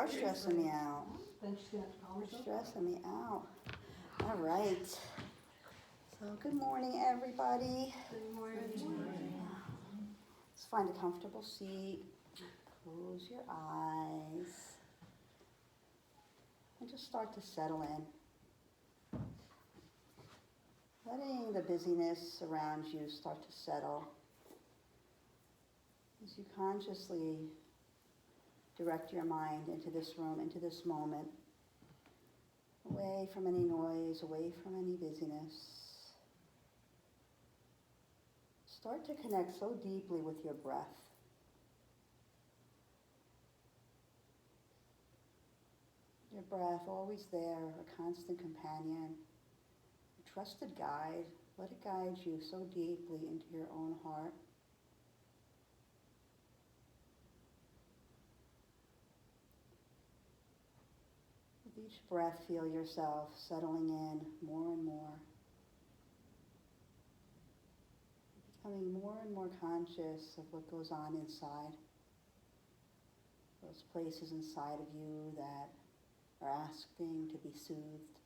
are stressing me out. Then she's gonna have to calm You're herself. stressing me out. All right. So good morning, everybody. Good morning. Let's find a comfortable seat. Close your eyes. And just start to settle in. Letting the busyness around you start to settle as you consciously direct your mind into this room, into this moment, away from any noise, away from any busyness. Start to connect so deeply with your breath. Your breath, always there, a constant companion, a trusted guide. Let it guide you so deeply into your own heart. With each breath, feel yourself settling in more and more. Becoming more and more conscious of what goes on inside. Those places inside of you that are asking to be soothed.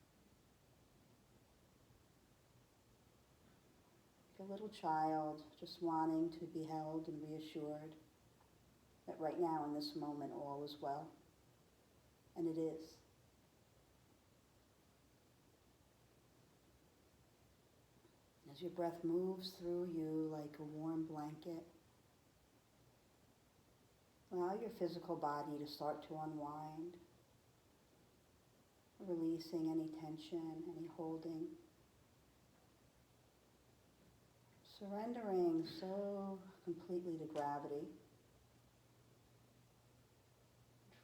Like a little child just wanting to be held and reassured that right now in this moment all is well. And it is. As your breath moves through you like a warm blanket, allow your physical body to start to unwind, releasing any tension, any holding, surrendering so completely to gravity,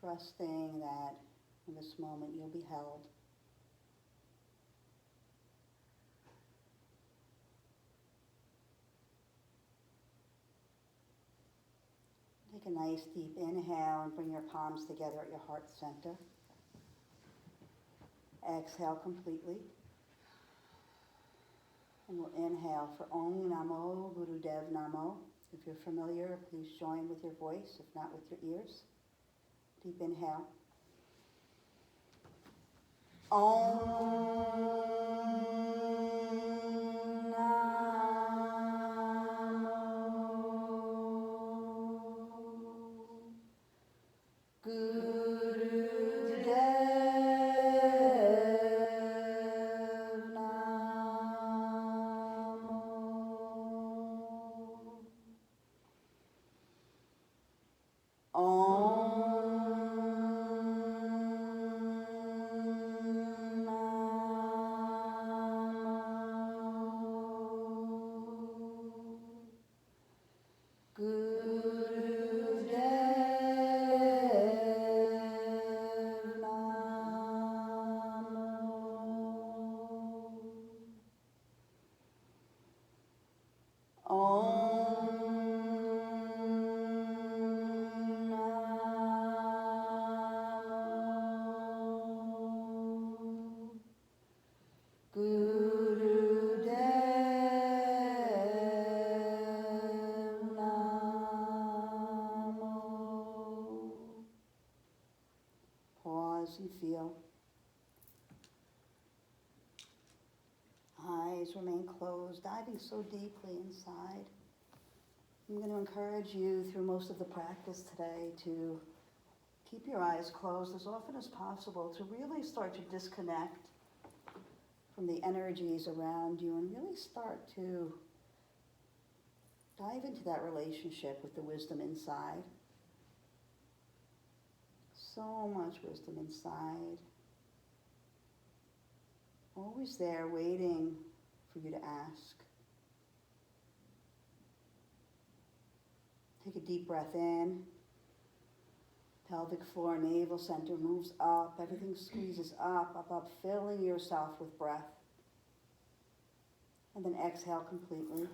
trusting that in this moment you'll be held. Take a nice deep inhale and bring your palms together at your heart center. Exhale completely. And we'll inhale for Om Namo Gurudev Namo. If you're familiar, please join with your voice, if not with your ears. Deep inhale. Om and feel. Eyes remain closed, diving so deeply inside. I'm going to encourage you through most of the practice today to keep your eyes closed as often as possible, to really start to disconnect from the energies around you and really start to dive into that relationship with the wisdom inside. So much wisdom inside. Always there waiting for you to ask. Take a deep breath in. Pelvic floor, navel center moves up. Everything squeezes up, up, up, filling yourself with breath. And then exhale completely.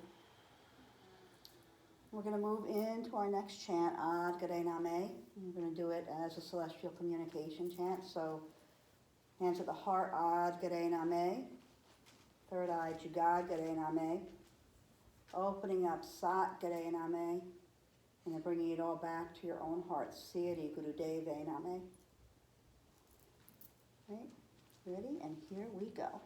We're going to move into our next chant, Ad Gare Name. We're going to do it as a celestial communication chant. So hands at the heart, Ad Gare Name. Third eye, Jugad Gare Name. Opening up, Sat Gare Name. And then bringing it all back to your own heart, Siri Gurudeve Name. Right? Ready? And here we go.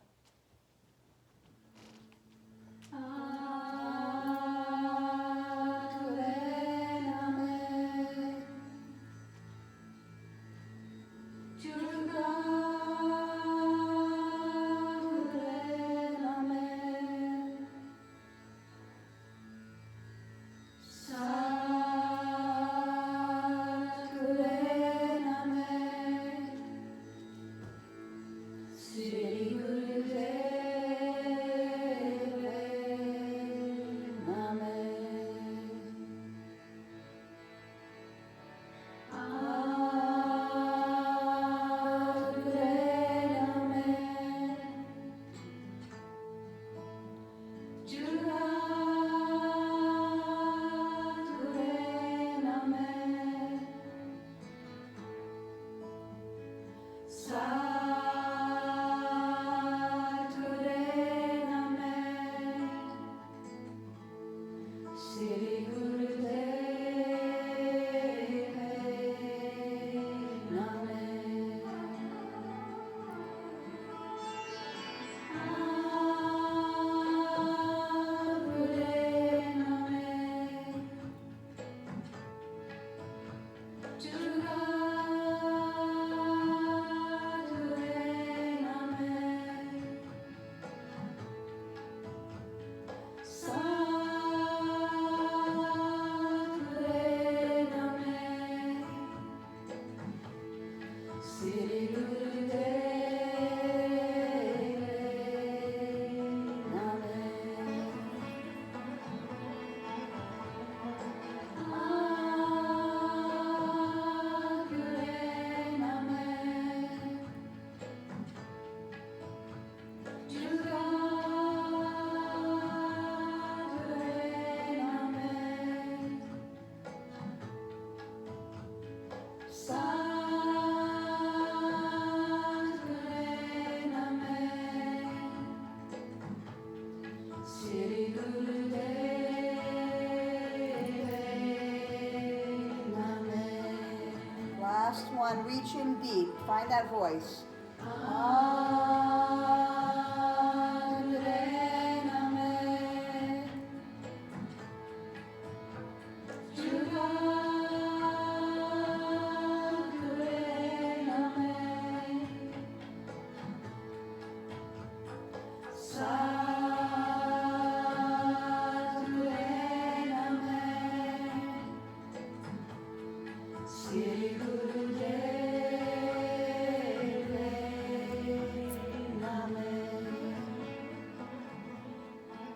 Last one, reach in deep, find that voice.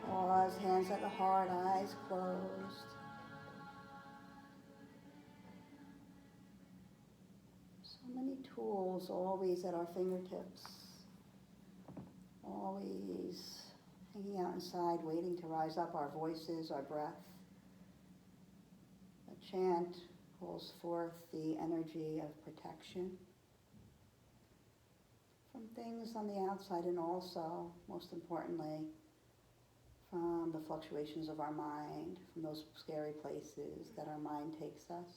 Pause, hands at the heart, eyes closed. So many tools always at our fingertips. Always hanging out inside, waiting to rise up, our voices, our breath. A chant calls forth the energy of protection from things on the outside and also, most importantly, from the fluctuations of our mind, from those scary places that our mind takes us.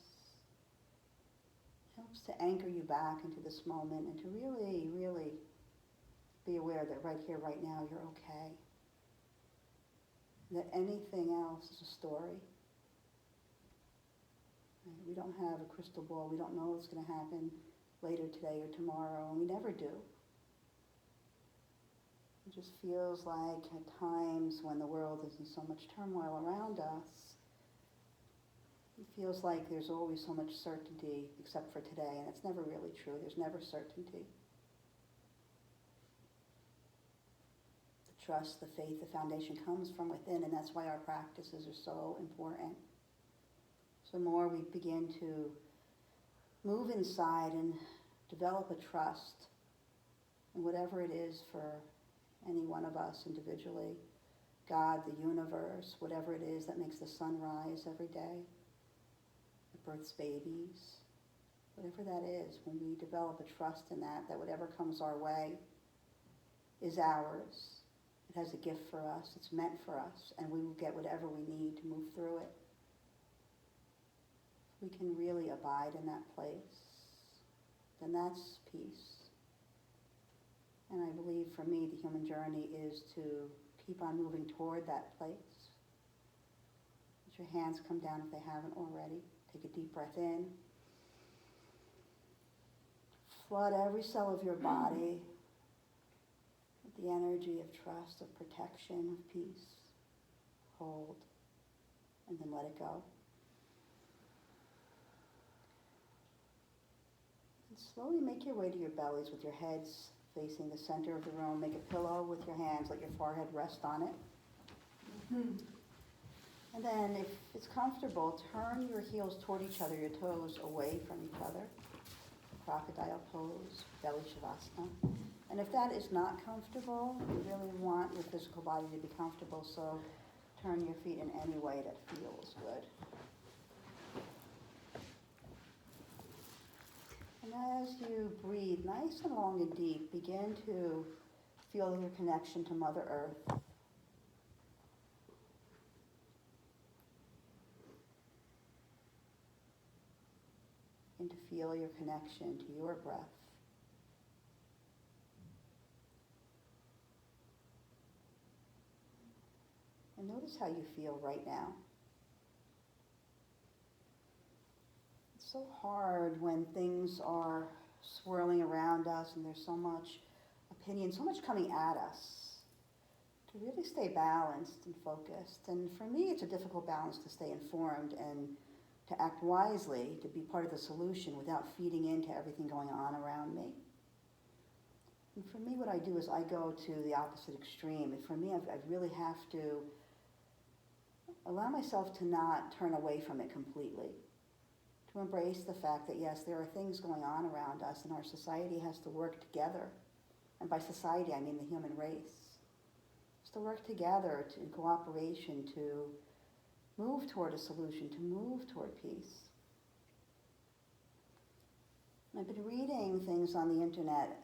It helps to anchor you back into this moment and to really, really be aware that right here, right now, you're okay. That anything else is a story. Right? We don't have a crystal ball. We don't know what's going to happen later today or tomorrow, and we never do. It just feels like at times when the world is in so much turmoil around us, it feels like there's always so much certainty except for today, and it's never really true. There's never certainty. The trust, the faith, the foundation comes from within, and that's why our practices are so important. So the more we begin to move inside and develop a trust in whatever it is for any one of us individually, God, the universe, whatever it is that makes the sun rise every day, that births babies, whatever that is, when we develop a trust in that whatever comes our way is ours. It has a gift for us, it's meant for us, and we will get whatever we need to move through it. If we can really abide in that place, then that's peace. And I believe for me, the human journey is to keep on moving toward that place. Let your hands come down if they haven't already. Take a deep breath in. Flood every cell of your body with the energy of trust, of protection, of peace. Hold, and then let it go. And slowly make your way to your bellies with your heads facing the center of the room. Make a pillow with your hands. Let your forehead rest on it. And then, if it's comfortable, turn your heels toward each other, your toes away from each other. Crocodile pose, belly shavasana. And if that is not comfortable, you really want your physical body to be comfortable, so turn your feet in any way that feels good. And as you breathe nice and long and deep, begin to feel your connection to Mother Earth. And to feel your connection to your breath. And notice how you feel right now. It's so hard when things are swirling around us and there's so much opinion, so much coming at us, to really stay balanced and focused. And for me, it's a difficult balance to stay informed and to act wisely, to be part of the solution without feeding into everything going on around me. And for me, what I do is I go to the opposite extreme. And for me, I really have to allow myself to not turn away from it completely, to embrace the fact that, yes, there are things going on around us and our society has to work together. And by society, I mean the human race. It's to work together in cooperation to move toward a solution, to move toward peace. And I've been reading things on the internet,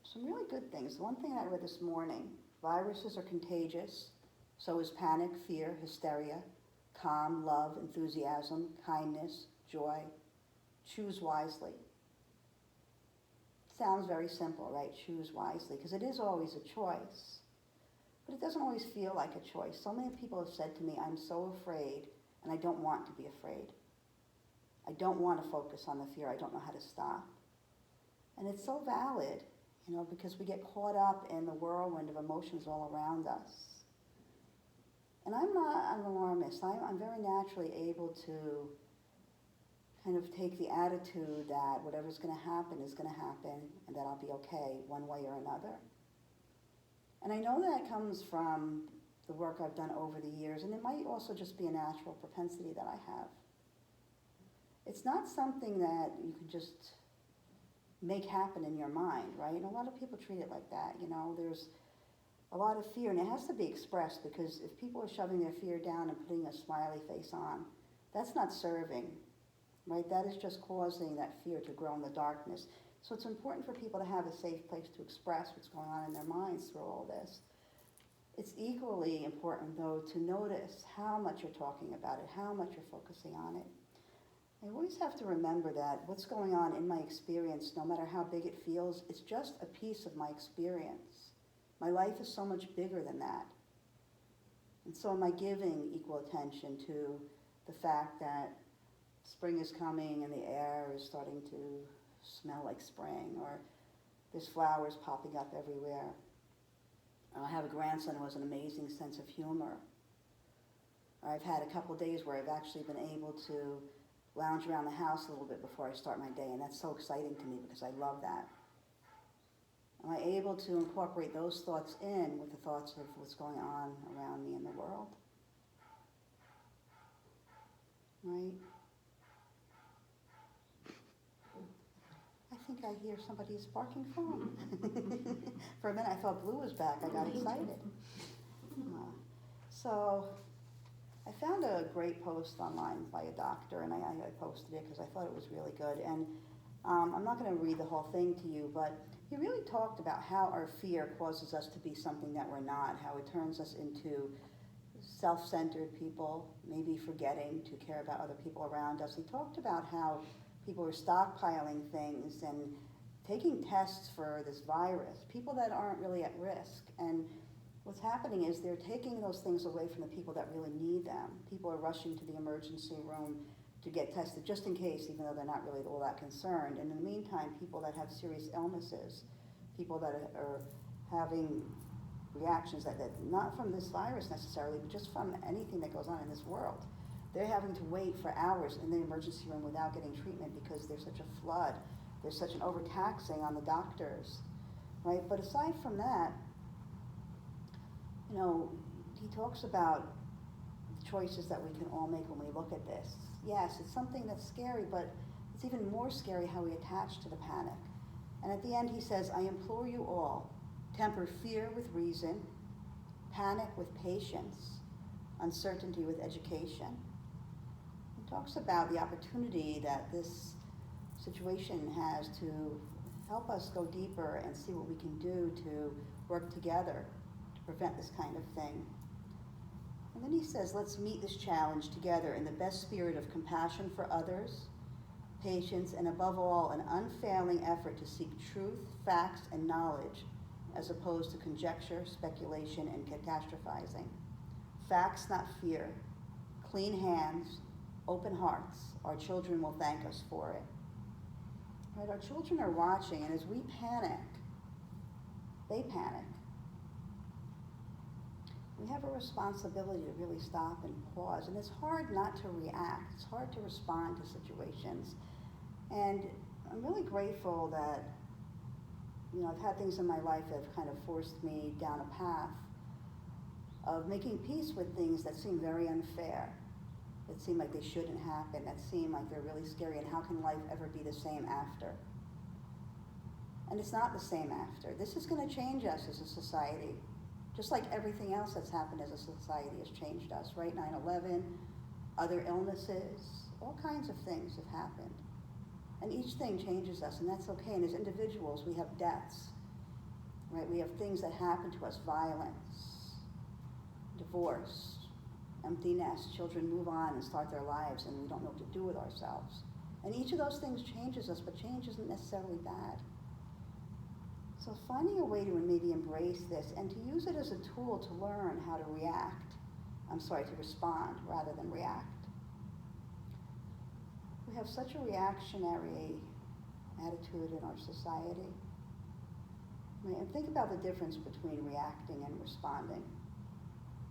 some really good things. One thing I read this morning, viruses are contagious, so is panic, fear, hysteria, calm, love, enthusiasm, kindness, joy. Choose wisely. Sounds very simple, right? Choose wisely, because it is always a choice. But it doesn't always feel like a choice. So many people have said to me, I'm so afraid, and I don't want to be afraid. I don't want to focus on the fear. I don't know how to stop. And it's so valid, because we get caught up in the whirlwind of emotions all around us. And I'm not an alarmist. I'm very naturally able to kind of take the attitude that whatever's going to happen is going to happen, and that I'll be okay one way or another. And I know that comes from the work I've done over the years, and it might also just be a natural propensity that I have. It's not something that you can just make happen in your mind, right? And a lot of people treat it like that, There's a lot of fear, and it has to be expressed, because if people are shoving their fear down and putting a smiley face on, that's not serving, right? That is just causing that fear to grow in the darkness. So it's important for people to have a safe place to express what's going on in their minds through all this. It's equally important, though, to notice how much you're talking about it, how much you're focusing on it. I always have to remember that what's going on in my experience, no matter how big it feels, it's just a piece of my experience. My life is so much bigger than that. And so am I giving equal attention to the fact that spring is coming and the air is starting to smell like spring, or there's flowers popping up everywhere. I have a grandson who has an amazing sense of humor. I've had a couple of days where I've actually been able to lounge around the house a little bit before I start my day, and that's so exciting to me because I love that. Am I able to incorporate those thoughts in with the thoughts of what's going on around me in the world? Right? I think I hear somebody's barking phone. For a minute I thought Blue was back. I got excited. So I found a great post online by a doctor, and I posted it because I thought it was really good. And I'm not going to read the whole thing to you, but he really talked about how our fear causes us to be something that we're not, how it turns us into self-centered people, maybe forgetting to care about other people around us. He talked about how people are stockpiling things and taking tests for this virus, people that aren't really at risk. And what's happening is they're taking those things away from the people that really need them. People are rushing to the emergency room to get tested just in case, even though they're not really all that concerned. And in the meantime, people that have serious illnesses, people that are having reactions that not from this virus necessarily, but just from anything that goes on in this world. They're having to wait for hours in the emergency room without getting treatment because there's such a flood. There's such an overtaxing on the doctors, right? But aside from that, he talks about the choices that we can all make when we look at this. Yes, it's something that's scary, but it's even more scary how we attach to the panic. And at the end he says, I implore you all, temper fear with reason, panic with patience, uncertainty with education. He talks about the opportunity that this situation has to help us go deeper and see what we can do to work together to prevent this kind of thing. And then he says, let's meet this challenge together in the best spirit of compassion for others, patience, and above all, an unfailing effort to seek truth, facts, and knowledge, as opposed to conjecture, speculation, and catastrophizing. Facts, not fear. Clean hands, open hearts. Our children will thank us for it. Right? Our children are watching, and as we panic, they panic. We have a responsibility to really stop and pause. And it's hard not to react. It's hard to respond to situations. And I'm really grateful that, I've had things in my life that have kind of forced me down a path of making peace with things that seem very unfair, that seem like they shouldn't happen, that seem like they're really scary, and how can life ever be the same after? And it's not the same after. This is going to change us as a society. Just like everything else that's happened as a society has changed us, right? 9/11, other illnesses, all kinds of things have happened. And each thing changes us, and that's okay. And as individuals, we have deaths, right? We have things that happen to us, violence, divorce, empty nest, children move on and start their lives, and we don't know what to do with ourselves. And each of those things changes us, but change isn't necessarily bad. So finding a way to maybe embrace this and to use it as a tool to learn how to to respond rather than react. We have such a reactionary attitude in our society. And think about the difference between reacting and responding.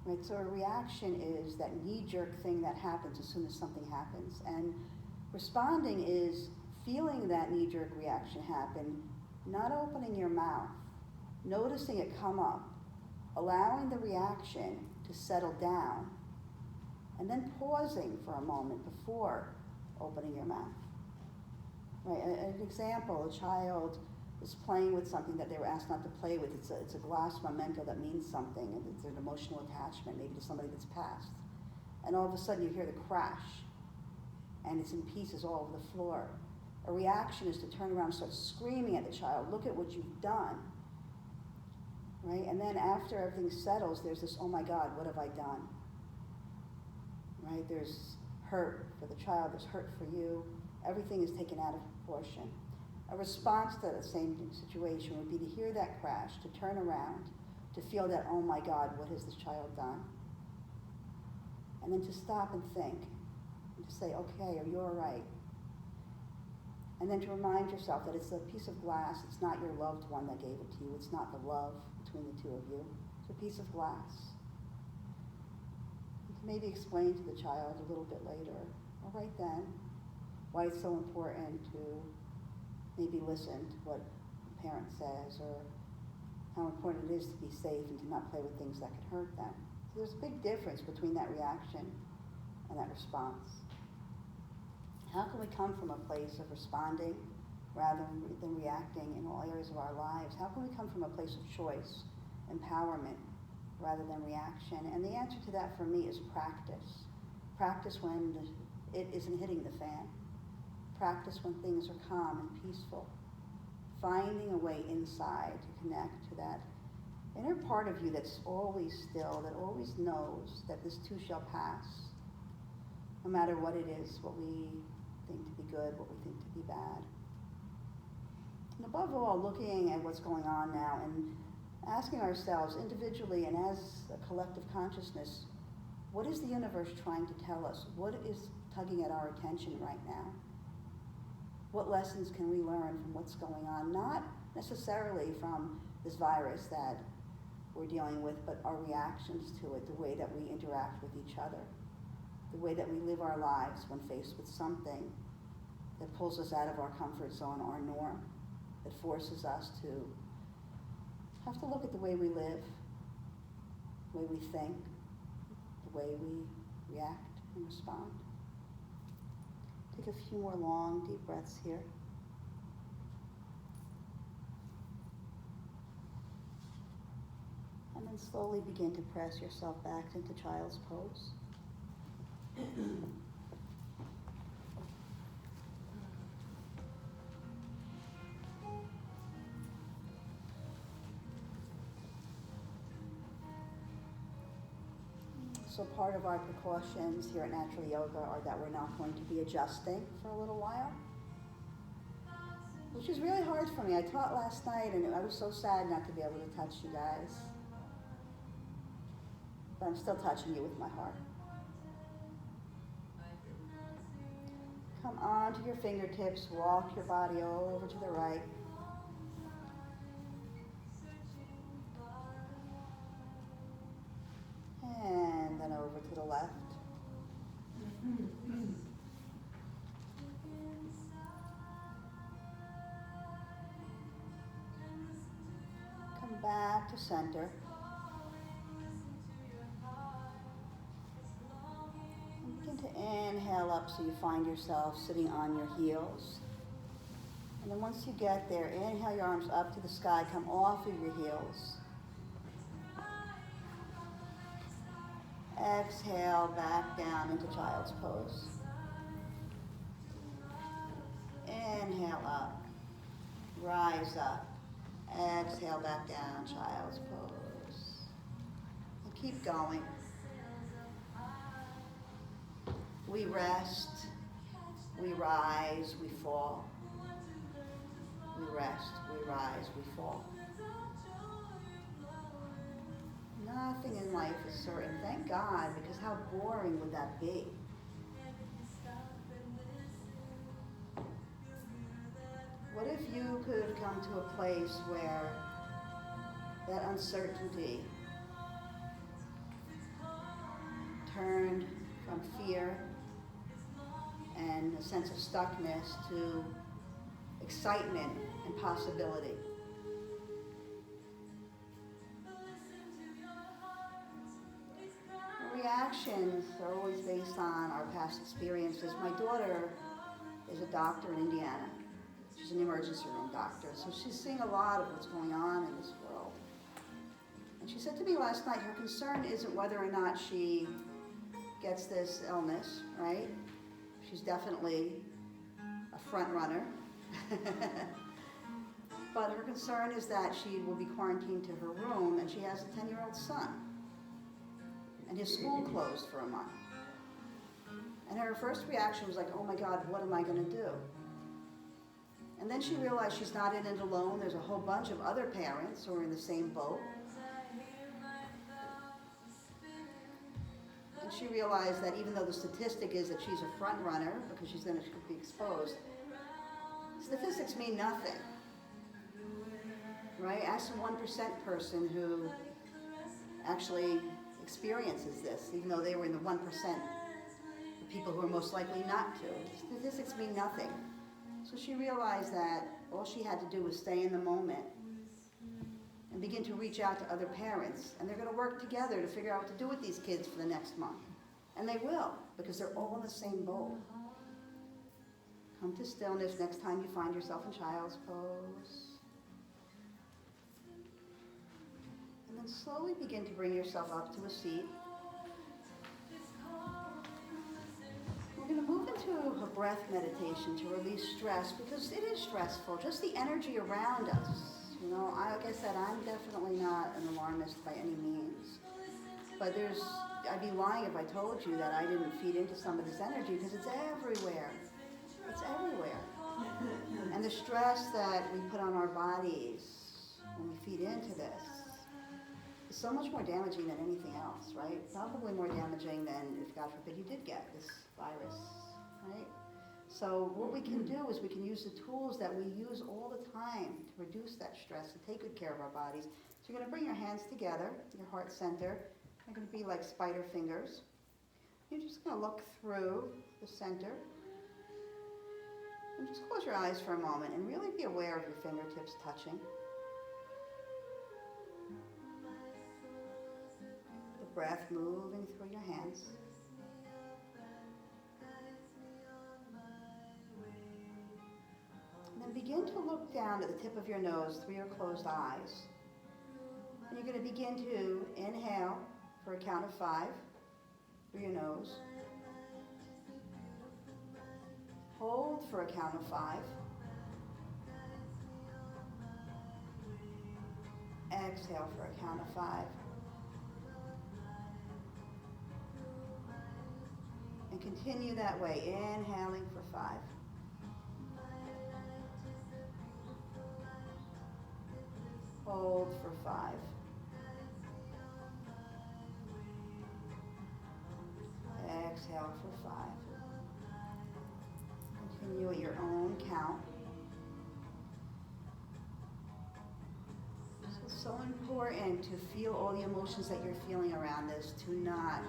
Right? So a reaction is that knee-jerk thing that happens as soon as something happens. And responding is feeling that knee-jerk reaction happen, not opening your mouth, noticing it come up, allowing the reaction to settle down, and then pausing for a moment before opening your mouth. Right? An example, a child is playing with something that they were asked not to play with. It's a glass memento that means something, and it's an emotional attachment, maybe to somebody that's passed. And all of a sudden you hear the crash, and it's in pieces all over the floor. A reaction is to turn around and start screaming at the child, look at what you've done. Right? And then after everything settles, there's this, oh my God, what have I done? Right? There's hurt for the child, there's hurt for you. Everything is taken out of proportion. A response to the same situation would be to hear that crash, to turn around, to feel that, oh my God, what has this child done? And then to stop and think, and to say, okay, are you all right? And then to remind yourself that it's a piece of glass, it's not your loved one that gave it to you, it's not the love between the two of you, it's a piece of glass. You can maybe explain to the child a little bit later, or right then, why it's so important to maybe listen to what the parent says, or how important it is to be safe and to not play with things that could hurt them. So there's a big difference between that reaction and that response. How can we come from a place of responding rather than reacting in all areas of our lives? How can we come from a place of choice, empowerment, rather than reaction? And the answer to that for me is practice. Practice when it isn't hitting the fan. Practice when things are calm and peaceful. Finding a way inside to connect to that inner part of you that's always still, that always knows that this too shall pass, no matter what it is, what we think to be good, what we think to be bad. And above all, looking at what's going on now and asking ourselves individually and as a collective consciousness, what is the universe trying to tell us? What is tugging at our attention right now? What lessons can we learn from what's going on? Not necessarily from this virus that we're dealing with, but our reactions to it, the way that we interact with each other, the way that we live our lives when faced with something that pulls us out of our comfort zone, our norm, that forces us to have to look at the way we live, the way we think, the way we react and respond. Take a few more long, deep breaths here. And then slowly begin to press yourself back into child's pose. So part of our precautions here at Natural Yoga are that we're not going to be adjusting for a little while, which is really hard for me. I taught last night and I was so sad not to be able to touch you guys. But I'm still touching you with my heart. Come onto your fingertips, walk your body over to the right. And then over to the left. Come back to center. And begin to inhale up so you find yourself sitting on your heels. And then once you get there, inhale your arms up to the sky, come off of your heels. Exhale back down into child's pose. Inhale up, rise up. Exhale back down, child's pose. And keep going. We rest, we rise, we fall. We rest, we rise, we fall. Nothing in life is certain. Thank God, because how boring would that be? What if you could come to a place where that uncertainty turned from fear and a sense of stuckness to excitement and possibility? Reactions are always based on our past experiences. My daughter is a doctor in Indiana. She's an emergency room doctor, so she's seeing a lot of what's going on in this world. And she said to me last night, her concern isn't whether or not she gets this illness, right? She's definitely a front runner. But her concern is that she will be quarantined to her room, and she has a 10-year-old son. And his school closed for a month. And her first reaction was like, oh my God, what am I going to do? And then she realized she's not in it alone. There's a whole bunch of other parents who are in the same boat. And she realized that even though the statistic is that she's a front runner because she's going to be exposed, statistics mean nothing. Right? Ask a 1% person who actually experiences this, even though they were in the 1%, the people who are most likely not to. Statistics mean nothing. So she realized that all she had to do was stay in the moment and begin to reach out to other parents. And they're going to work together to figure out what to do with these kids for the next month. And they will, because they're all in the same boat. Come to stillness next time you find yourself in child's pose. And then slowly begin to bring yourself up to a seat. We're going to move into a breath meditation to release stress, because it is stressful, just the energy around us. You know, like I said, I'm definitely not an alarmist by any means. But I'd be lying if I told you that I didn't feed into some of this energy, because it's everywhere. It's everywhere. And the stress that we put on our bodies when we feed into this is so much more damaging than anything else, right? Probably more damaging than if, God forbid, you did get this virus, right? So what we can do is we can use the tools that we use all the time to reduce that stress, to take good care of our bodies. So you're going to bring your hands together, your heart center. They're going to be like spider fingers. You're just going to look through the center. And just close your eyes for a moment and really be aware of your fingertips touching. The breath moving through your hands. And then begin to look down at the tip of your nose through your closed eyes. And you're going to begin to inhale for a count of 5 through your nose. Hold for a count of 5. Exhale for a count of 5. And continue that way, inhaling for 5. Hold for 5. Exhale for 5. Continue at your own count. So it's so important to feel all the emotions that you're feeling around this, to not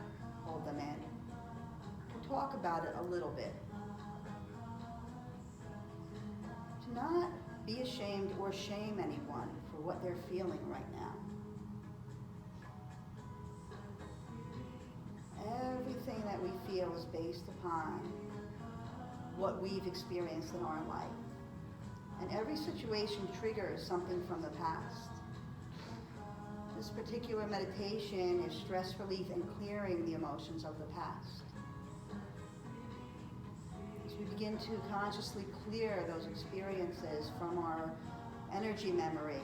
hold them in. To talk about it a little bit. To not be ashamed or shame anyone for what they're feeling right now. Everything that we feel is based upon what we've experienced in our life. And every situation triggers something from the past. This particular meditation is stress relief and clearing the emotions of the past. As we begin to consciously clear those experiences from our energy memory,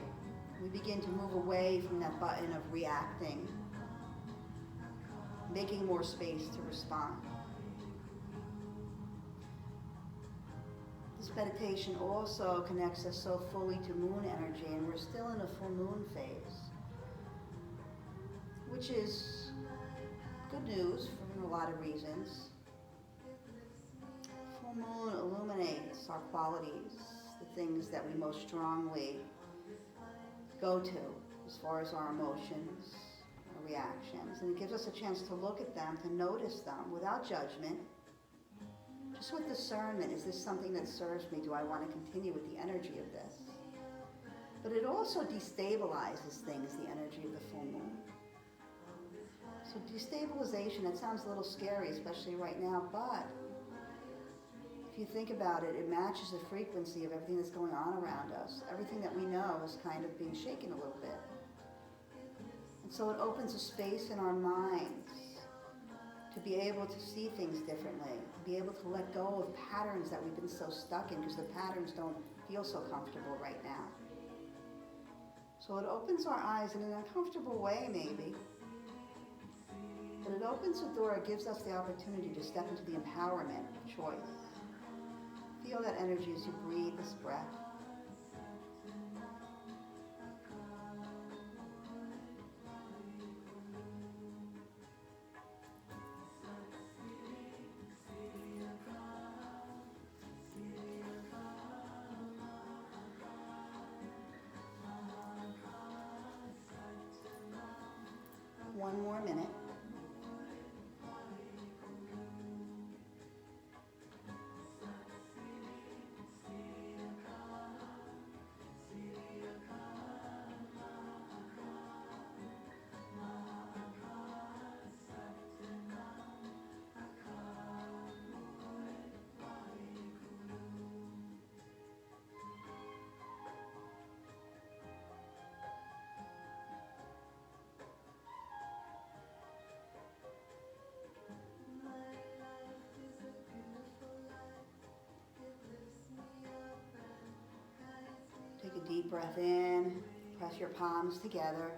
we begin to move away from that button of reacting, making more space to respond. This meditation also connects us so fully to moon energy, and we're still in a full moon phase, which is good news for a lot of reasons. Full moon illuminates our qualities, the things that we most strongly go to as far as our emotions, our reactions, and it gives us a chance to look at them, to notice them without judgment. Just with discernment, is this something that serves me? Do I want to continue with the energy of this? But it also destabilizes things, the energy of the full moon. So destabilization, it sounds a little scary, especially right now, but if you think about it, it matches the frequency of everything that's going on around us. Everything that we know is kind of being shaken a little bit. And so it opens a space in our minds to be able to see things differently, to be able to let go of patterns that we've been so stuck in, because the patterns don't feel so comfortable right now. So it opens our eyes in an uncomfortable way, maybe. But it opens the door, it gives us the opportunity to step into the empowerment of choice. Feel that energy as you breathe this breath. One more minute. Take a deep breath in, press your palms together,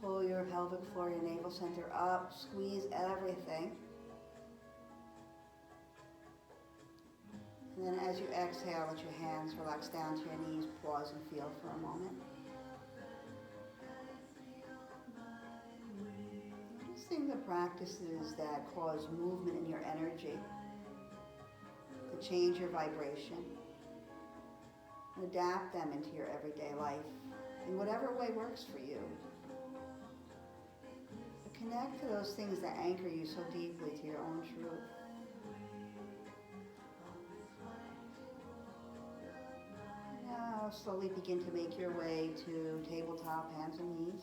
pull your pelvic floor, your navel center up, squeeze everything. And then as you exhale, let your hands relax down to your knees, pause and feel for a moment. Noticing the practices that cause movement in your energy, to change your vibration, and adapt them into your everyday life in whatever way works for you. But connect to those things that anchor you so deeply to your own truth. Now slowly begin to make your way to tabletop, hands and knees.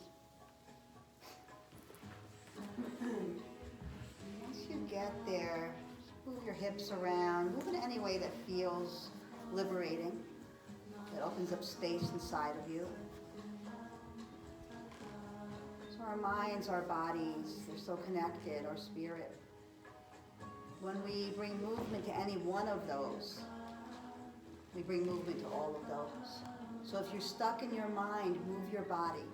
Once you get there, just move your hips around. Move in any way that feels liberating, that opens up space inside of you. So our minds, our bodies, they're so connected, our spirit. When we bring movement to any one of those, we bring movement to all of those. So if you're stuck in your mind, move your body.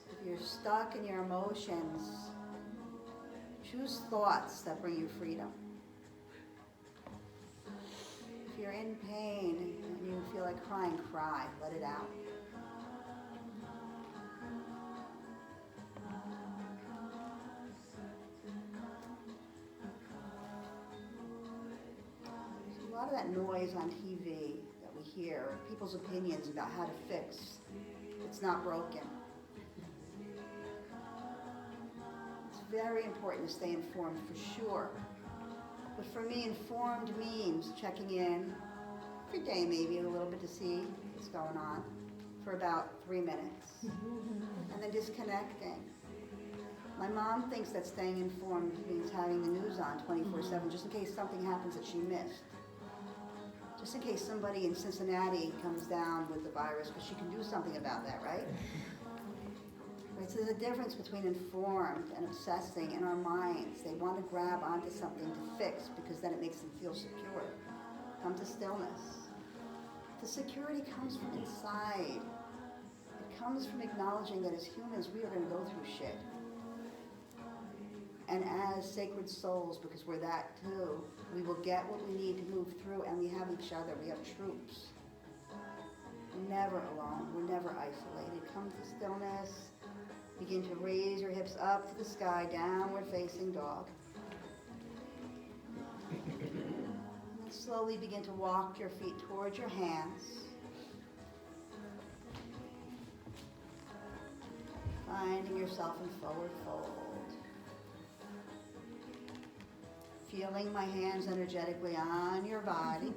If you're stuck in your emotions, choose thoughts that bring you freedom. If you're in pain and you feel like crying, cry, let it out. A lot of that noise on TV that we hear, people's opinions about how to fix, it's not broken. It's very important to stay informed for sure. But for me, informed means checking in every day maybe a little bit to see what's going on for about 3 minutes. And then disconnecting. My mom thinks that staying informed means having the news on 24/7 just in case something happens that she missed. Just in case somebody in Cincinnati comes down with the virus, because she can do something about that, right? Right? So there's a difference between informed and obsessing in our minds. They want to grab onto something to fix because then it makes them feel secure. Come to stillness. The security comes from inside. It comes from acknowledging that as humans, we are going to go through shit. And as sacred souls, because we're that too, we will get what we need to move through, and we have each other. We have troops. We're never alone. We're never isolated. Come to stillness. Begin to raise your hips up to the sky, downward facing dog. And slowly begin to walk your feet towards your hands. Finding yourself in forward fold. Feeling my hands energetically on your body.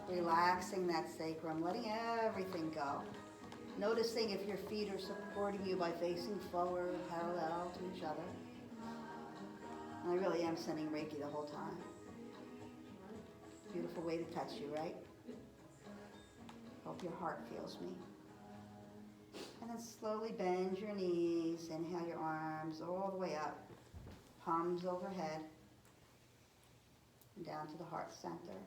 Relaxing that sacrum, letting everything go. Noticing if your feet are supporting you by facing forward, parallel to each other. And I really am sending Reiki the whole time. Beautiful way to touch you, right? Hope your heart feels me. And then slowly bend your knees, inhale your arms all the way up. Palms overhead, and down to the heart center.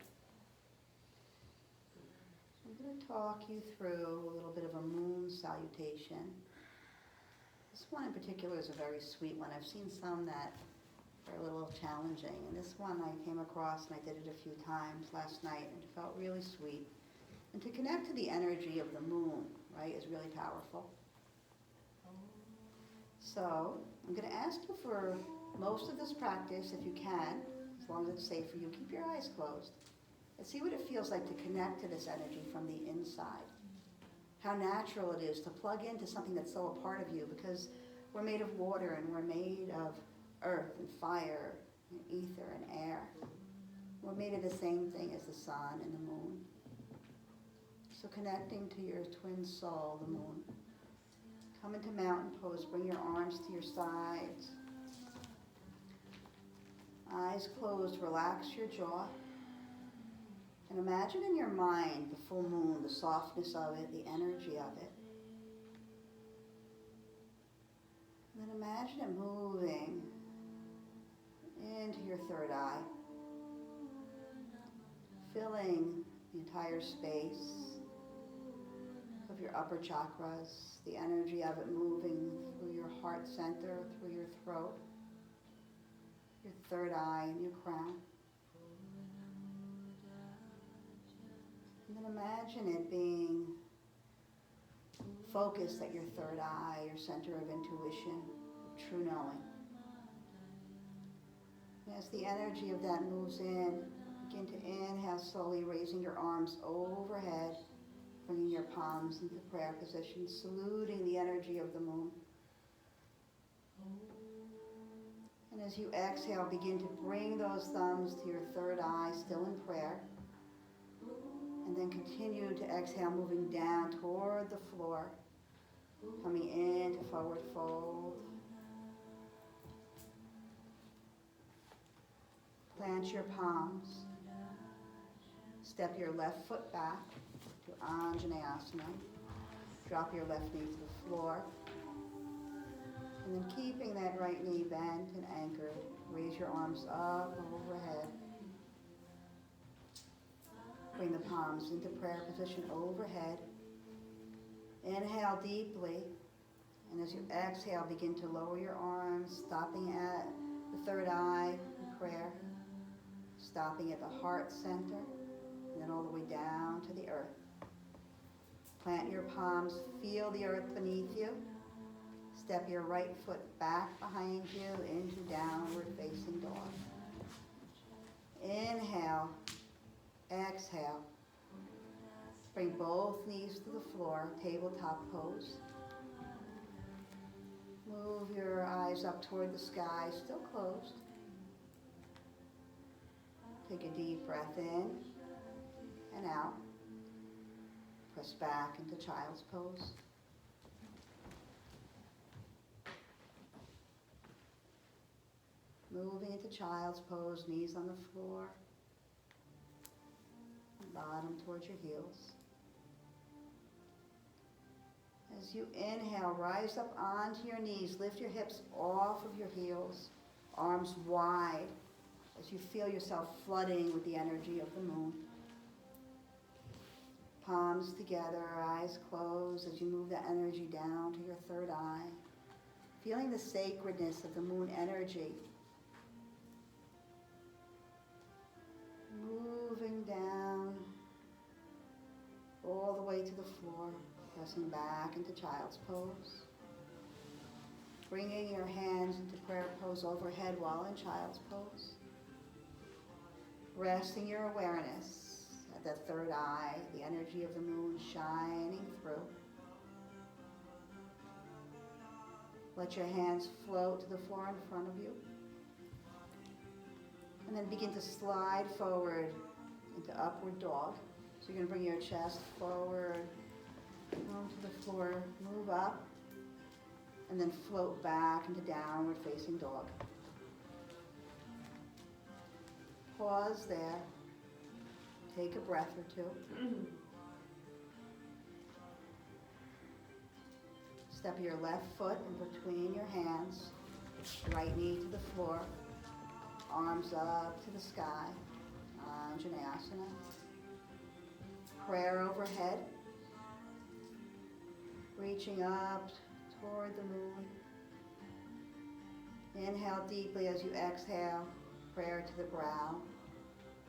I'm going to talk you through a little bit of a moon salutation. This one in particular is a very sweet one. I've seen some that are a little challenging, and this one I came across and I did it a few times last night, and it felt really sweet. And to connect to the energy of the moon, right, is really powerful. So I'm going to ask you for most of this practice, if you can, as long as it's safe for you, keep your eyes closed and see what it feels like to connect to this energy from the inside. How natural it is to plug into something that's so a part of you, because we're made of water and we're made of earth and fire and ether and air. We're made of the same thing as the sun and the moon. So connecting to your twin soul, the moon. Come into mountain pose, bring your arms to your sides. Eyes closed, relax your jaw. And imagine in your mind the full moon, the softness of it, the energy of it. And then imagine it moving into your third eye, filling the entire space of your upper chakras, the energy of it moving through your heart center, through your throat, your third eye and your crown. And imagine it being focused at your third eye, your center of intuition, true knowing. And as the energy of that moves in, begin to inhale slowly, raising your arms overhead, bringing your palms into prayer position, saluting the energy of the moon. And as you exhale, begin to bring those thumbs to your third eye, still in prayer. And then continue to exhale, moving down toward the floor, coming into forward fold. Plant your palms. Step your left foot back to Anjaneyasana. Drop your left knee to the floor. And then keeping that right knee bent and anchored, raise your arms up overhead. Bring the palms into prayer position overhead. Inhale deeply. And as you exhale, begin to lower your arms, stopping at the third eye in prayer. Stopping at the heart center, and then all the way down to the earth. Plant your palms, feel the earth beneath you. Step your right foot back behind you into downward facing dog. Inhale, exhale. Bring both knees to the floor, tabletop pose. Move your eyes up toward the sky, still closed. Take a deep breath in and out. Press back into child's pose. Moving into child's pose, knees on the floor. Bottom towards your heels. As you inhale, rise up onto your knees. Lift your hips off of your heels. Arms wide. As you feel yourself flooding with the energy of the moon. Palms together, eyes closed as you move that energy down to your third eye. Feeling the sacredness of the moon energy. Moving down all the way to the floor, pressing back into child's pose. Bringing your hands into prayer pose overhead while in child's pose. Resting your awareness at that third eye, the energy of the moon shining through. Let your hands float to the floor in front of you. And then begin to slide forward into upward dog. So you're going to bring your chest forward, onto the floor, move up, and then float back into downward facing dog. Pause there. Take a breath or two. Step your left foot in between your hands. Right knee to the floor. Arms up to the sky. Anjaneyasana. Prayer overhead. Reaching up toward the moon. Inhale deeply as you exhale. Prayer to the brow,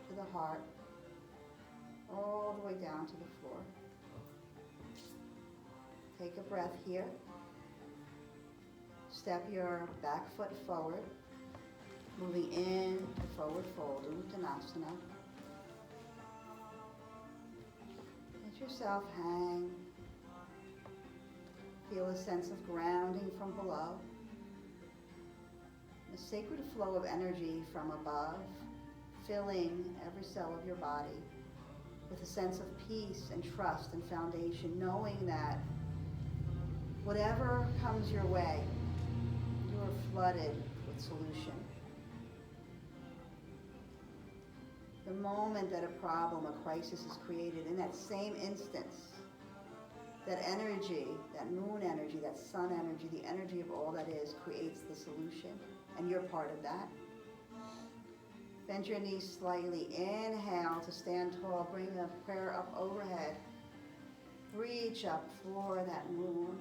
to the heart, all the way down to the floor. Take a breath here. Step your back foot forward, moving in to forward fold, Uttanasana. Let yourself hang. Feel a sense of grounding from below. A sacred flow of energy from above, filling every cell of your body with a sense of peace and trust and foundation, knowing that whatever comes your way, you are flooded with solution. The moment that a problem, a crisis is created, in that same instance, that energy, that moon energy, that sun energy, the energy of all that is, creates the solution. And you're part of that. Bend your knees slightly. Inhale to stand tall. Bring the prayer up overhead. Reach up for that moon.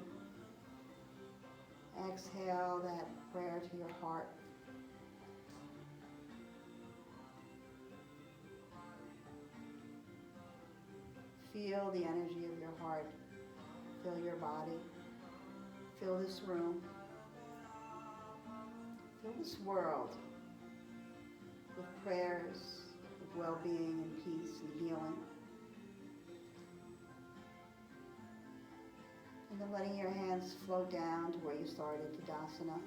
Exhale that prayer to your heart. feel the energy of your heart. Feel your body. Feel this room. Feel this world with prayers of well-being and peace and healing. And then letting your hands float down to where you started, Tadasana.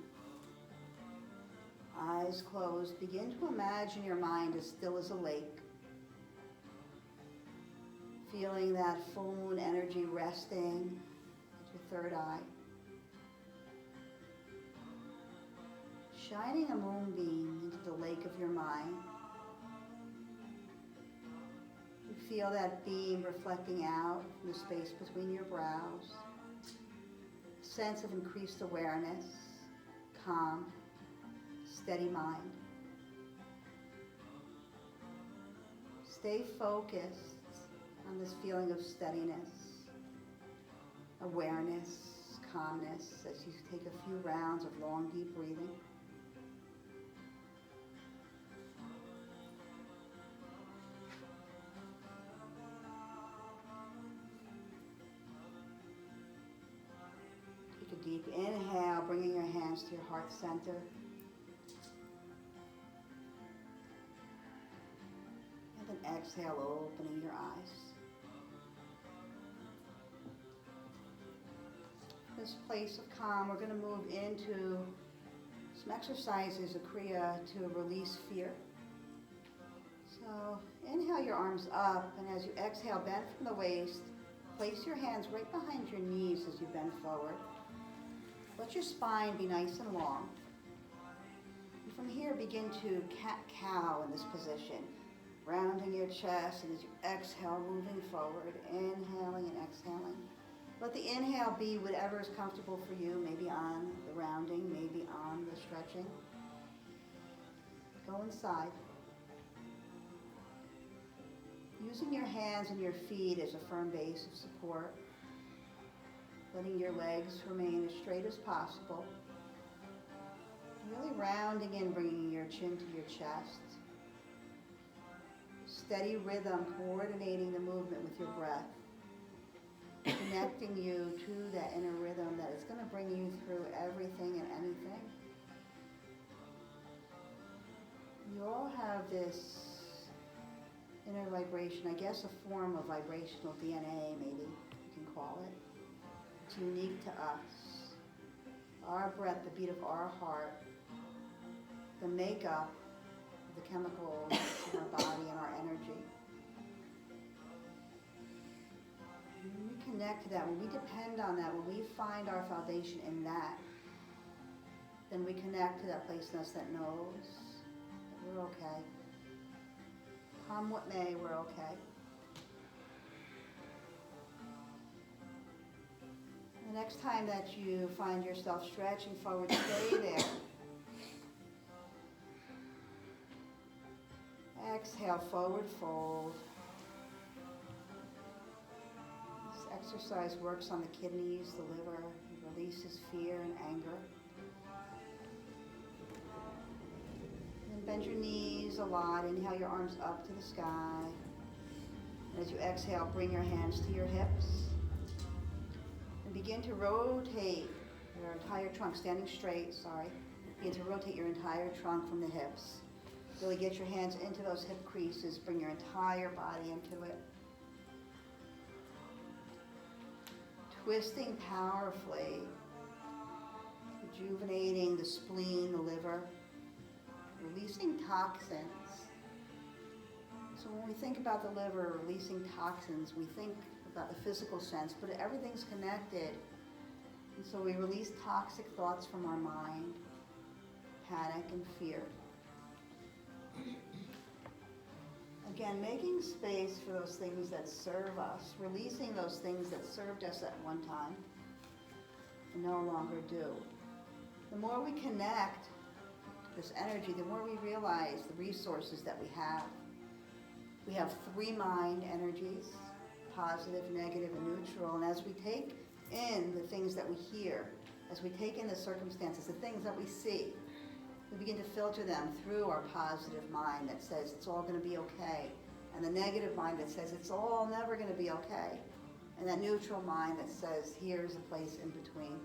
Eyes closed. Begin to imagine your mind as still as a lake. Feeling that full moon energy resting at your third eye. Shining a moonbeam into the lake of your mind. You feel that beam reflecting out from the space between your brows. Sense of increased awareness, calm, steady mind. Stay focused on this feeling of steadiness, awareness, calmness as you take a few rounds of long, deep breathing. Take a deep inhale, bringing your hands to your heart center. And then exhale, opening your eyes. This place of calm, we're going to move into some exercises, a kriya, to release fear. So inhale your arms up, and as you exhale, bend from the waist. Place your hands right behind your knees as you bend forward. Let your spine be nice and long. And from here, begin to cat-cow in this position, rounding your chest, and as you exhale, moving forward, inhaling and exhaling. Let the inhale be whatever is comfortable for you, maybe on the rounding, maybe on the stretching. Go inside. Using your hands and your feet as a firm base of support. Letting your legs remain as straight as possible. Really rounding in, bringing your chin to your chest. Steady rhythm, coordinating the movement with your breath. Connecting you to that inner rhythm that is going to bring you through everything and anything. You all have this inner vibration, I guess a form of vibrational DNA, maybe you can call it. It's unique to us. Our breath, the beat of our heart, the makeup of the chemicals in our body and our energy. When we connect to that, when we depend on that, when we find our foundation in that, then we connect to that place in us that knows that we're okay. Come what may, we're okay. The next time that you find yourself stretching forward, stay there. Exhale, forward fold. This exercise works on the kidneys, the liver, it releases fear and anger. And bend your knees a lot. Inhale your arms up to the sky. And as you exhale, bring your hands to your hips. And begin to rotate your entire trunk, standing straight, Begin to rotate your entire trunk from the hips. Really get your hands into those hip creases. Bring your entire body into it. Twisting powerfully. Rejuvenating the spleen, the liver. Releasing toxins. So when we think about the liver releasing toxins, we think about the physical sense, but everything's connected. And so we release toxic thoughts from our mind, panic and fear. Again, making space for those things that serve us, releasing those things that served us at one time and no longer do. The more we connect to this energy, the more we realize the resources that we have. We have 3 mind energies, positive, negative, and neutral. And as we take in the things that we hear, as we take in the circumstances, the things that we see, we begin to filter them through our positive mind that says it's all going to be okay. And the negative mind that says it's all never going to be okay. And that neutral mind that says here's a place in between.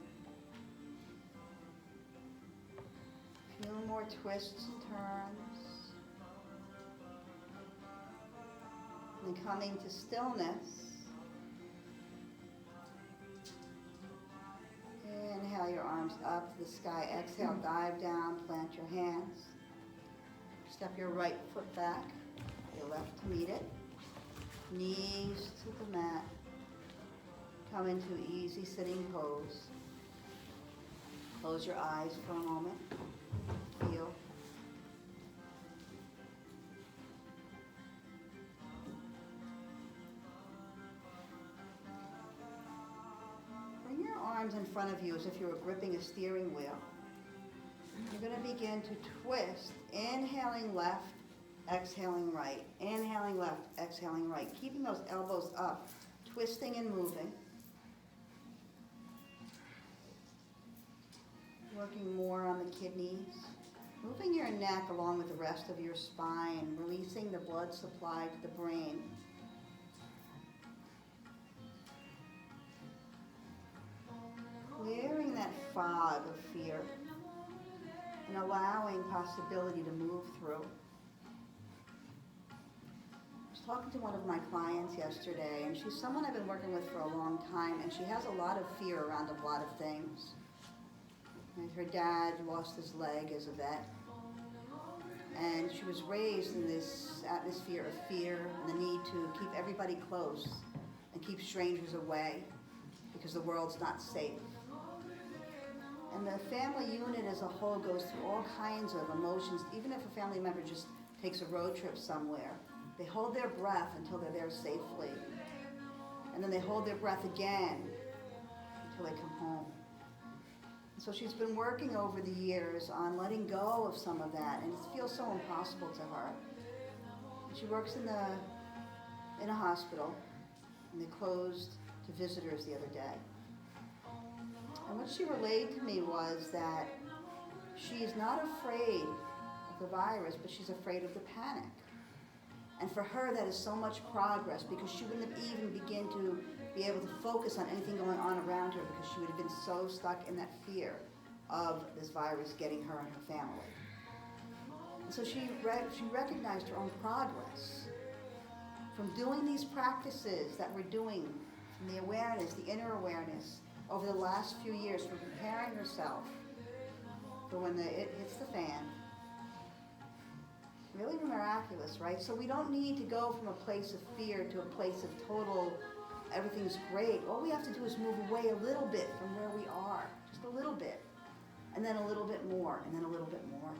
A few more twists and turns. And then coming to stillness. Inhale your arms up to the sky. Exhale, dive down, plant your hands. Step your right foot back, your left to meet it. Knees to the mat. Come into easy sitting pose. Close your eyes for a moment. Feel. Bring your arms in front of you as if you were gripping a steering wheel. You're going to begin to twist, inhaling left, exhaling right. Inhaling left, exhaling right. Keeping those elbows up, twisting and moving. Working more on the kidneys. Moving your neck along with the rest of your spine, releasing the blood supply to the brain. Clearing that fog of fear and allowing possibility to move through. I was talking to one of my clients yesterday, and she's someone I've been working with for a long time, and she has a lot of fear around a lot of things. And her dad lost his leg as a vet, and she was raised in this atmosphere of fear and the need to keep everybody close and keep strangers away because the world's not safe. And the family unit as a whole goes through all kinds of emotions. Even if a family member just takes a road trip somewhere, they hold their breath until they're there safely. And then they hold their breath again until they come home. And so she's been working over the years on letting go of some of that, and it feels so impossible to her. And she works in a hospital, and they closed to visitors the other day. And what she relayed to me was that she's not afraid of the virus, but she's afraid of the panic. And for her, that is so much progress, because she wouldn't have even begin to be able to focus on anything going on around her, because she would have been so stuck in that fear of this virus getting her and her family. And so she recognized her own progress from doing these practices that we're doing, from the awareness, the inner awareness, over the last few years, for preparing herself for when it hits the fan. Really miraculous, right? So we don't need to go from a place of fear to a place of total, everything's great. All we have to do is move away a little bit from where we are, just a little bit, and then a little bit more, and then a little bit more.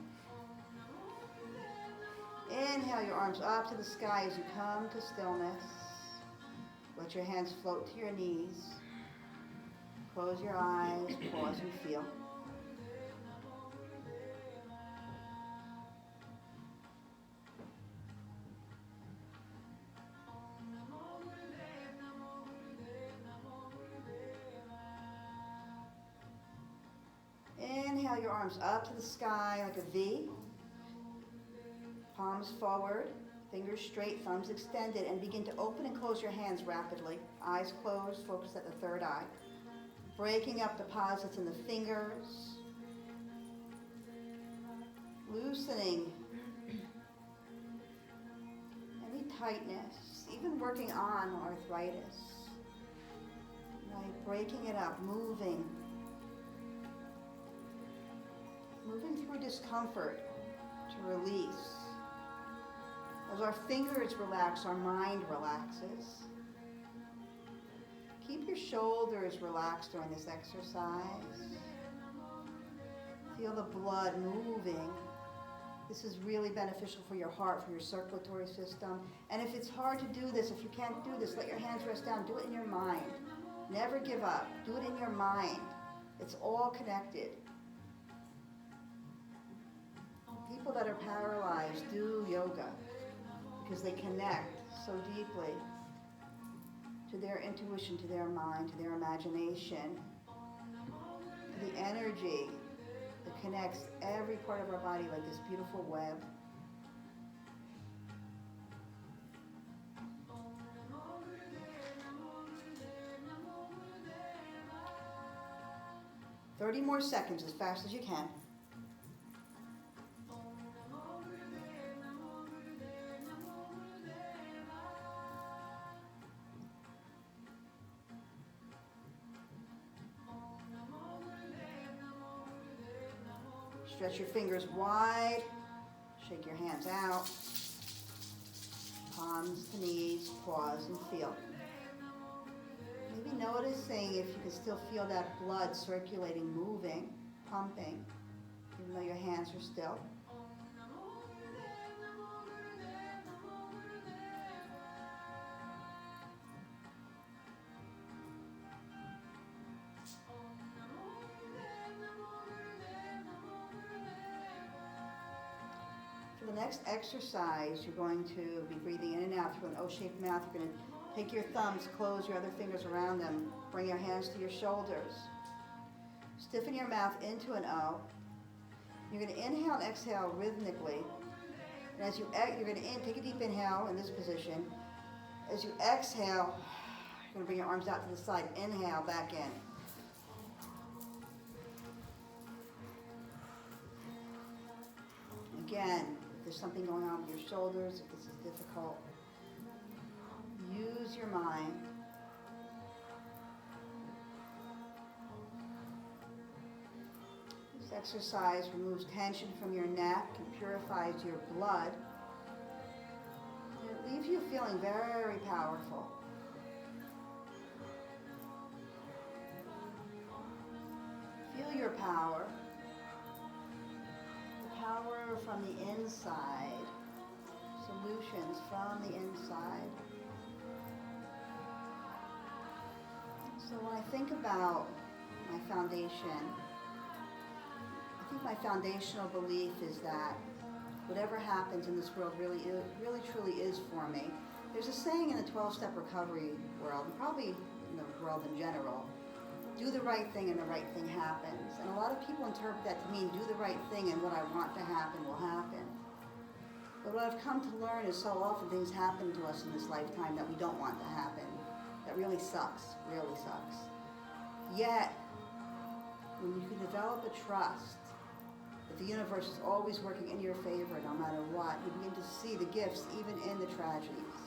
Inhale your arms up to the sky as you come to stillness. Let your hands float to your knees. Close your eyes, pause and feel. Inhale your arms up to the sky like a V. Palms forward, fingers straight, thumbs extended, and begin to open and close your hands rapidly. Eyes closed, focus at the third eye. Breaking up deposits in the fingers. Loosening any tightness, even working on arthritis. Right, breaking it up, moving. Moving through discomfort to release. As our fingers relax, our mind relaxes. Keep your shoulders relaxed during this exercise. Feel the blood moving. This is really beneficial for your heart, for your circulatory system. And if it's hard to do this, if you can't do this, let your hands rest down. Do it in your mind. Never give up. Do it in your mind. It's all connected. People that are paralyzed do yoga because they connect so deeply to their intuition, to their mind, to their imagination, to the energy that connects every part of our body like this beautiful web. 30 more seconds, as fast as you can. Stretch your fingers wide. Shake your hands out. Palms to knees. Pause and feel. Maybe noticing if you can still feel that blood circulating, moving, pumping, even though your hands are still. For the next exercise, you're going to be breathing in and out through an O-shaped mouth. You're going to take your thumbs, close your other fingers around them, bring your hands to your shoulders. Stiffen your mouth into an O. You're going to inhale and exhale rhythmically. And as you're going to take a deep inhale in this position. As you exhale, you're going to bring your arms out to the side. Inhale, back in. Again, if there's something going on with your shoulders, if this is difficult, use your mind. This exercise removes tension from your neck and purifies your blood. And it leaves you feeling very powerful. Feel your power. Power from the inside. Solutions from the inside. So when I think about my foundation, I think my foundational belief is that whatever happens in this world really truly is for me. There's a saying in the 12-step recovery world, and probably in the world in general, do the right thing and the right thing happens. And a lot of people interpret that to mean do the right thing and what I want to happen will happen. But what I've come to learn is so often things happen to us in this lifetime that we don't want to happen. That really sucks, really sucks. Yet, when you can develop a trust that the universe is always working in your favor no matter what, you begin to see the gifts even in the tragedies.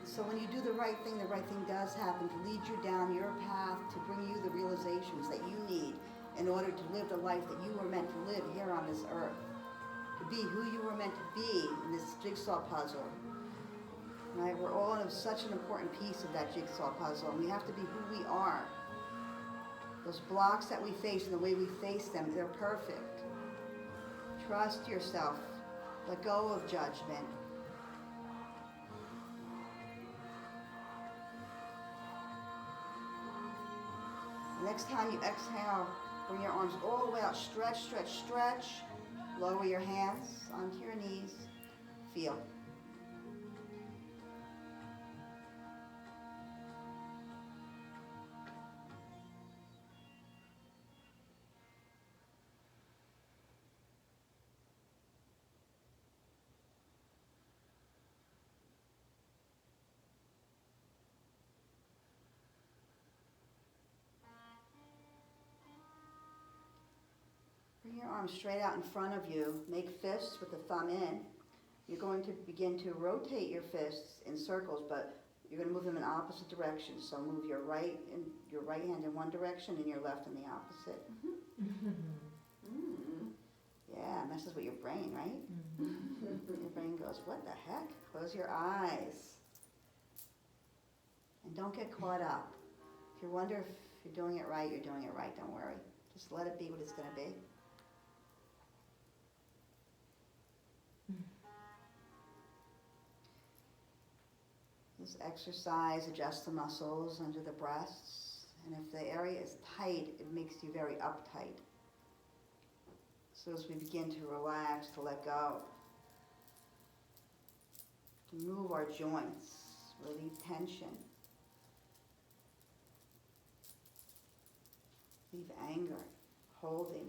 So when you do the right thing does happen to lead you down your path, to bring you the realizations that you need in order to live the life that you were meant to live here on this earth. To be who you were meant to be in this jigsaw puzzle. Right? We're all such an important piece of that jigsaw puzzle, and we have to be who we are. Those blocks that we face and the way we face them, they're perfect. Trust yourself. Let go of judgment. Next time you exhale, bring your arms all the way out. Stretch, stretch, stretch. Lower your hands onto your knees. Feel. Bring your arms straight out in front of you. Make fists with the thumb in. You're going to begin to rotate your fists in circles, but you're going to move them in opposite directions. So move your right hand in one direction and your left in the opposite. Yeah, it messes with your brain, right? Your brain goes, what the heck? Close your eyes. And don't get caught up. If you wonder if you're doing it right, you're doing it right. Don't worry. Just let it be what it's going to be. This exercise adjusts the muscles under the breasts, and if the area is tight, it makes you very uptight. So as we begin to relax, to let go, to move our joints, relieve tension, leave anger, holding.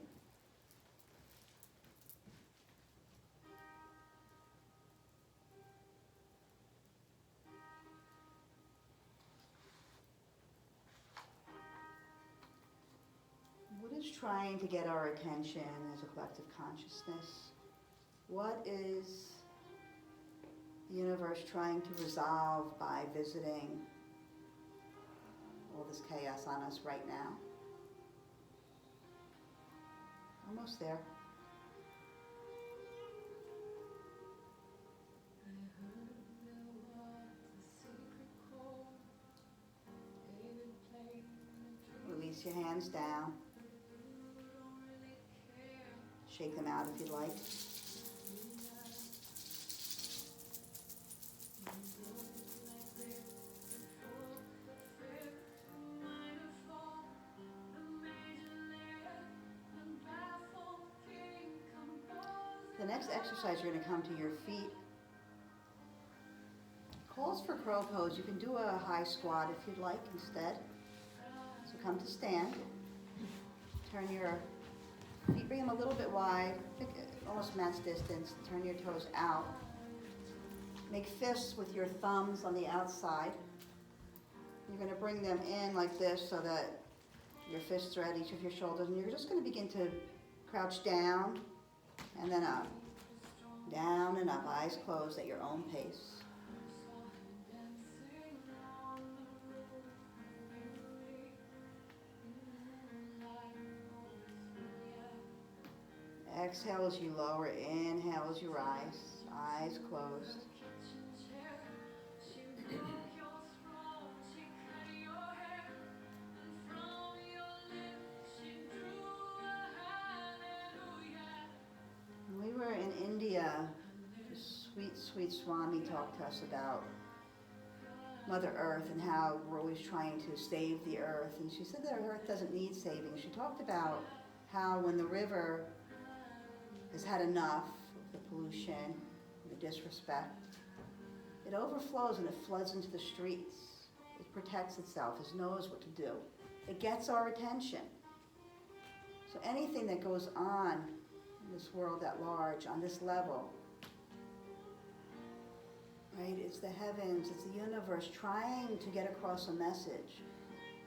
trying to get our attention as a collective consciousness? What is the universe trying to resolve by visiting all this chaos on us right now? Almost there. Release your hands down. Shake them out if you'd like. The next exercise, you're going to come to your feet. Calls for crow pose. You can do a high squat if you'd like instead. So come to stand. Turn your feet, bring them a little bit wide, almost match distance. Turn your toes out. Make fists with your thumbs on the outside. You're going to bring them in like this so that your fists are at each of your shoulders. And you're just going to begin to crouch down and then up. Down and up, eyes closed at your own pace. Exhale as you lower, inhale as you rise, eyes closed. When we were in India, the sweet Swami talked to us about Mother Earth and how we're always trying to save the earth. And she said that Earth doesn't need saving. She talked about how when the river has had enough of the pollution, the disrespect, it overflows and it floods into the streets. It protects itself, it knows what to do. It gets our attention. So anything that goes on in this world at large, on this level, right, it's the heavens, it's the universe trying to get across a message.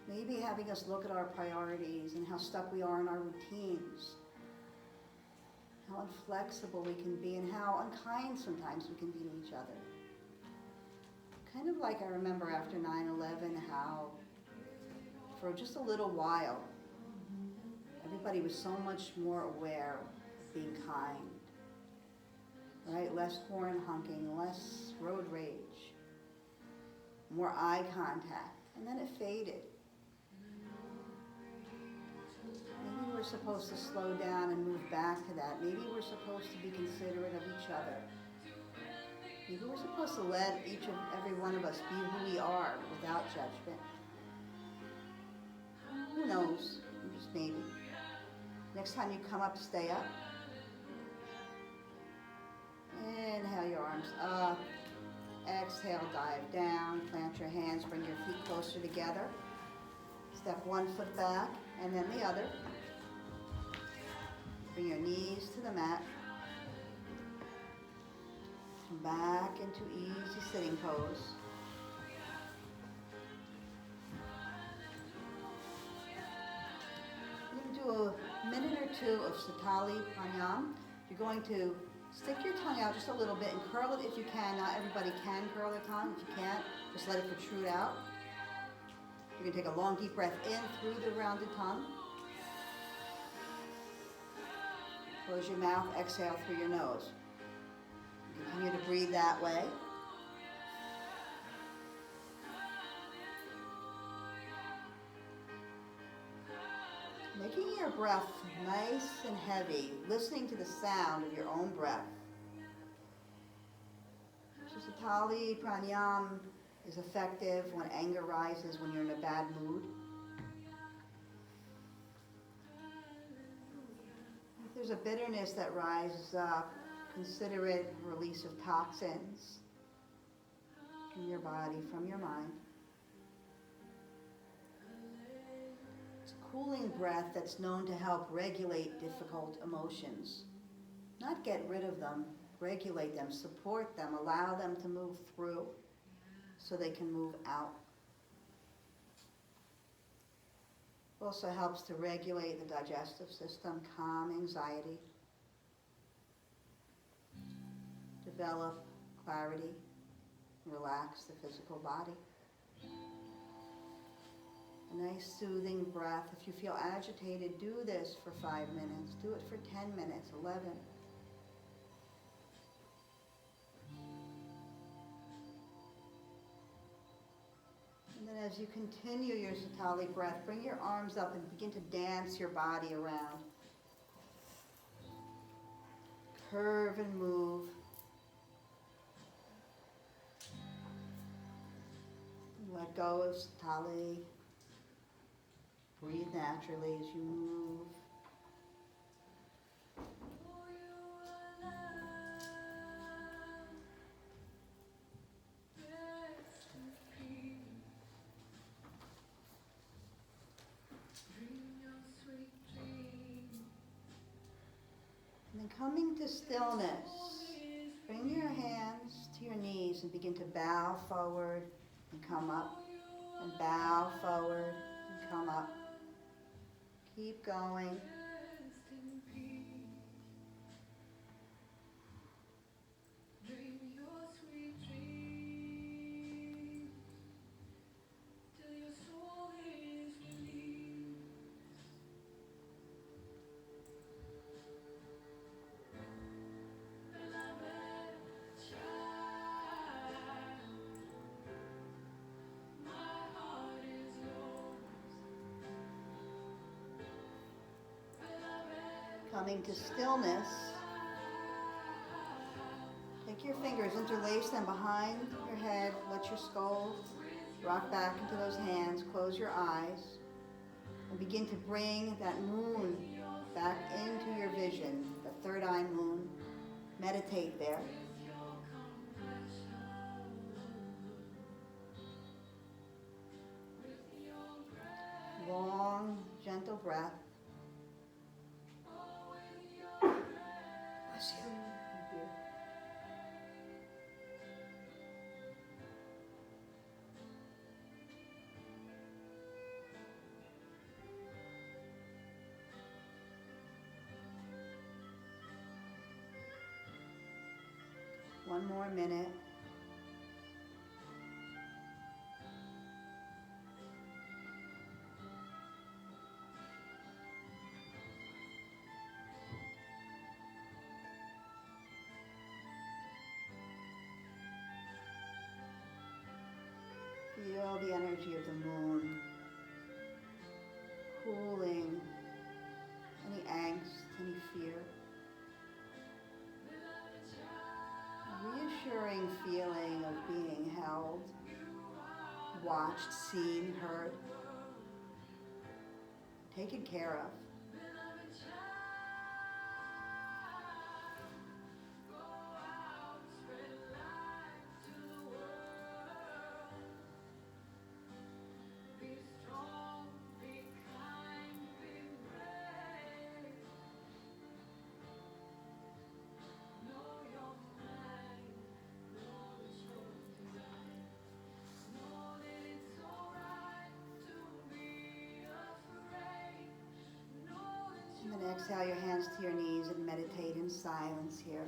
Maybe having us look at our priorities and how stuck we are in our routines. How inflexible we can be and how unkind sometimes we can be to each other. Kind of like I remember after 9/11 how for just a little while everybody was so much more aware of being kind. Right? Less horn honking, less road rage, more eye contact. And then it faded. Maybe we're supposed to slow down and move back to that. Maybe we're supposed to be considerate of each other. Maybe we're supposed to let every one of us be who we are without judgment. Who knows? Just maybe. Next time you come up, stay up. Inhale your arms up. Exhale, dive down. Plant your hands, bring your feet closer together. Step one foot back and then the other. Bring your knees to the mat. Come back into easy sitting pose. You're going to do a minute or two of Satali Pranayam. You're going to stick your tongue out just a little bit and curl it if you can. Not everybody can curl their tongue. If you can't, just let it protrude out. You're going to take a long deep breath in through the rounded tongue. Close your mouth, exhale through your nose. Continue to breathe that way. Making your breath nice and heavy, listening to the sound of your own breath. Satali Pranayam is effective when anger rises, when you're in a bad mood. If there's a bitterness that rises up, consider it a release of toxins from your body, from your mind. It's a cooling breath that's known to help regulate difficult emotions. Not get rid of them, regulate them, support them, allow them to move through so they can move out. Also helps to regulate the digestive system, calm anxiety, develop clarity, relax the physical body. A nice soothing breath. If you feel agitated, do this for 5 minutes. Do it for 10 minutes, 11. And then as you continue your Satali breath, bring your arms up and begin to dance your body around. Curve and move. Let go of Satali. Breathe naturally as you move. And then coming to stillness, bring your hands to your knees and begin to bow forward and come up, and bow forward and come up. Keep going. Coming to stillness, take your fingers, interlace them behind your head, let your skull rock back into those hands, close your eyes, and begin to bring that moon back into your vision, the third eye moon. Meditate there. Long, gentle breath. Bless you. Thank you. One more minute. Feel the energy of the moon cooling any angst, any fear. A reassuring feeling of being held, watched, seen, heard, taken care of. And then exhale your hands to your knees and meditate in silence here.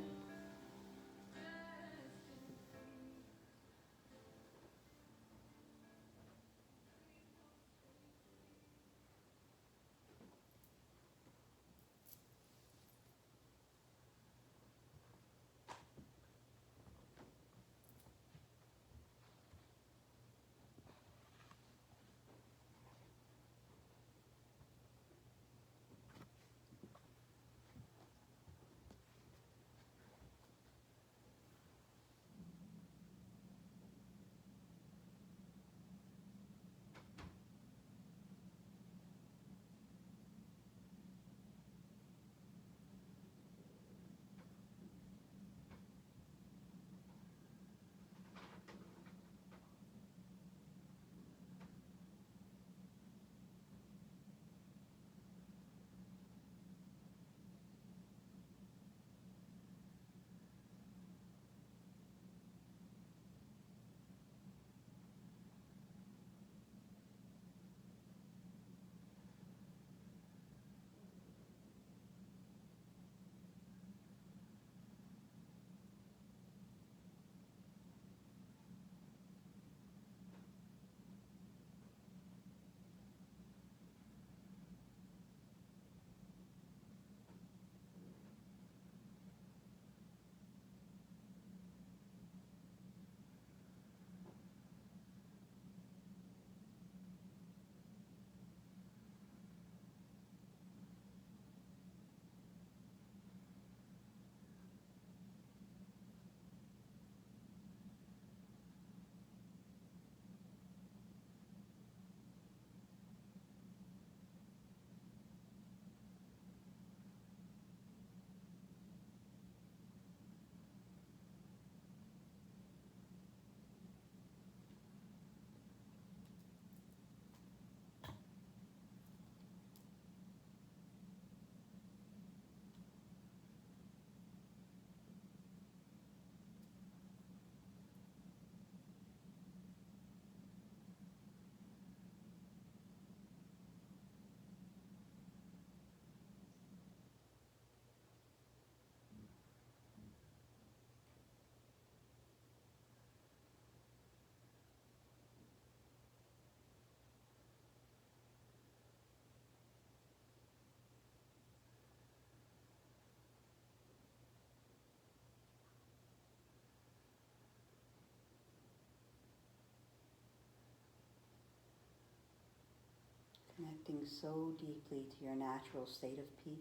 connecting so deeply to your natural state of peace,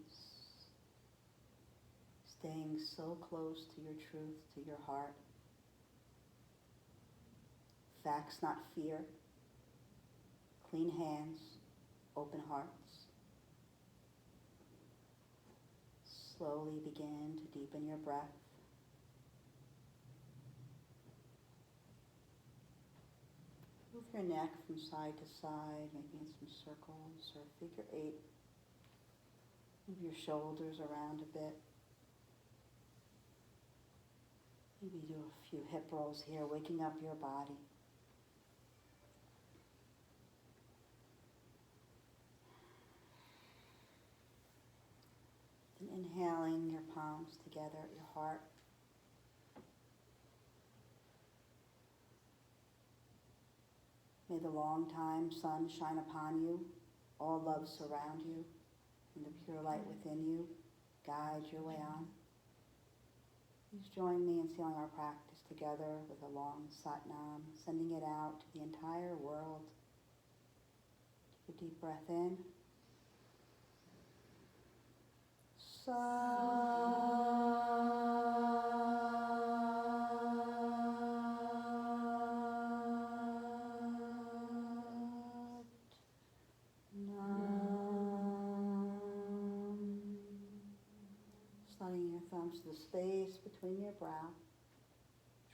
staying so close to your truth, to your heart. Facts, not fear. Clean hands, open hearts. Slowly begin to deepen your breath. Move your neck from side to side, making some circles or figure 8. Move your shoulders around a bit. Maybe do a few hip rolls here, waking up your body. And inhaling your palms together at your heart. May the long-time sun shine upon you, all love surround you, and the pure light within you guide your way on. Please join me in sealing our practice together with a long Sat-Nam, sending it out to the entire world. Take a deep breath in. Sliding your thumbs to the space between your brow,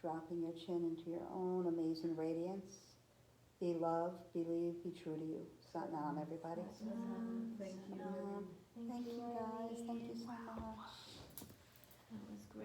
dropping your chin into your own amazing radiance. Be love, believe, be true to you. Sat-Nam, everybody. Thank you. Thank you, guys. Thank you so much. That was great.